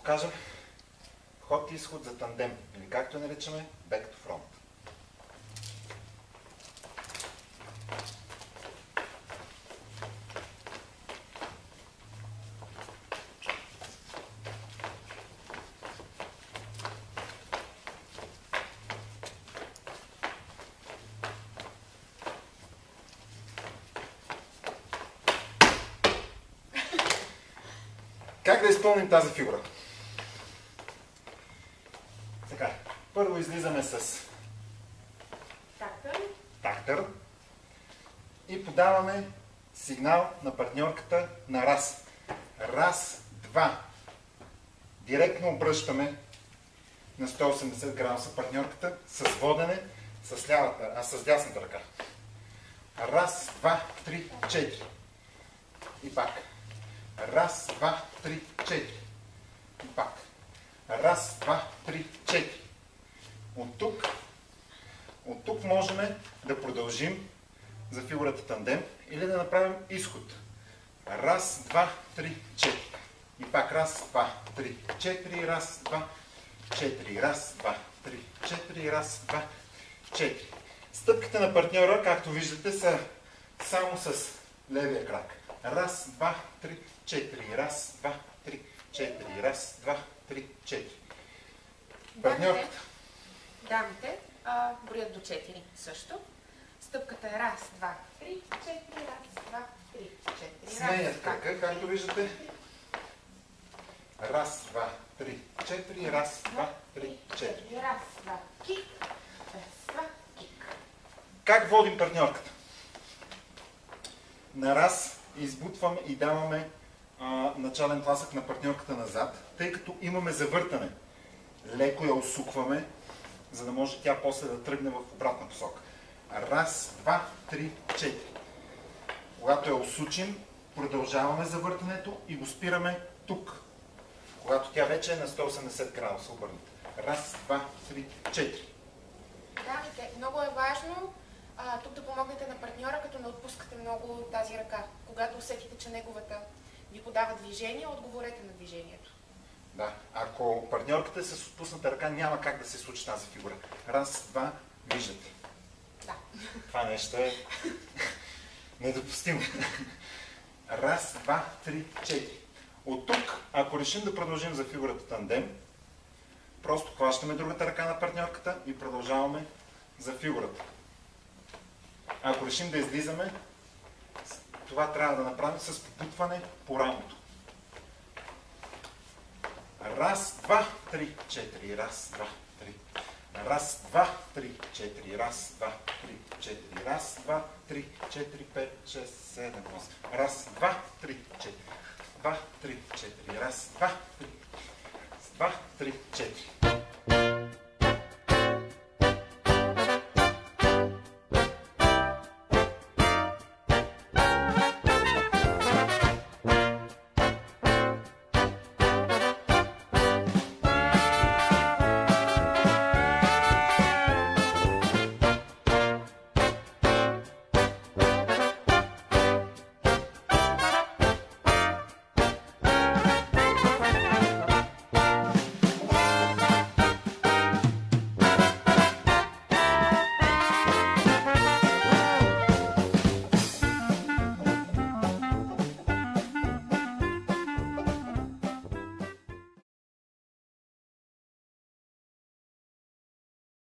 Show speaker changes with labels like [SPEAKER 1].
[SPEAKER 1] покажем вход и изход за тандем, или както я наричаме back to front. Как да изпълним тази фигура? Така, първо излизаме с тактър и подаваме сигнал на партньорката на раз. Раз, два. Директно обръщаме на 180 градуса партньорката с водене с дясната ръка. Раз, два, три, четири. И пак. Раз, два, три, четири. И пак. Раз, два, три, четири. От тук можем да продължим за фигурата тандем или да направим изход. Раз, два, три, четири. И пак раз, два, три, четири. Раз, два, четири. Раз, два, три, четири. Раз, два, четири. Стъпките на партньора, както виждате, са само с левия крак. Раз, два, три, четири. Раз, два, три, четири. Раз, два, три, четири. Партньорката.
[SPEAKER 2] Дамите броят до 4 също. Стъпката е раз, два, три, четири. Раз, два, три, четири.
[SPEAKER 1] Сменят крака, както виждате. Раз, два, три, четири. Раз, два, три, четири.
[SPEAKER 2] Раз, два, кик. Раз, два, кик.
[SPEAKER 1] Как водим партньорката? На раз избутваме и даваме начален тласък на партньорката назад, тъй като имаме завъртане. Леко я усукваме, за да може тя после да тръгне в обратна посока. Раз, два, три, четири. Когато я усучим, продължаваме завъртането и го спираме тук, когато тя вече е на 180 градуса обърната. Раз, два, три, четири.
[SPEAKER 2] Дамите, много е важно тук да помогнете на партньора, като не отпускате много тази ръка. Когато усетите, че неговата ви подава движение, отговорете на движението.
[SPEAKER 1] Да, ако партньорката е с отпусната ръка, няма как да се случи тази фигура. Раз, два, виждате.
[SPEAKER 2] Да.
[SPEAKER 1] Това нещо е недопустимо. Раз, два, три, четири. От тук, ако решим да продължим за фигурата тандем, просто хващаме другата ръка на партньорката и продължаваме за фигурата. Ако решим да излизаме, това трябва да направим с попутване по рамото. Раз, два, три, четири. Раз, два, три. Раз, два, три, четири. Раз, два, три, четири. Раз, два, три, четири, пет, шест, седем, осем. Раз, два, три, четири. Два, три, четири. Раз, два, три. Два, три, четири.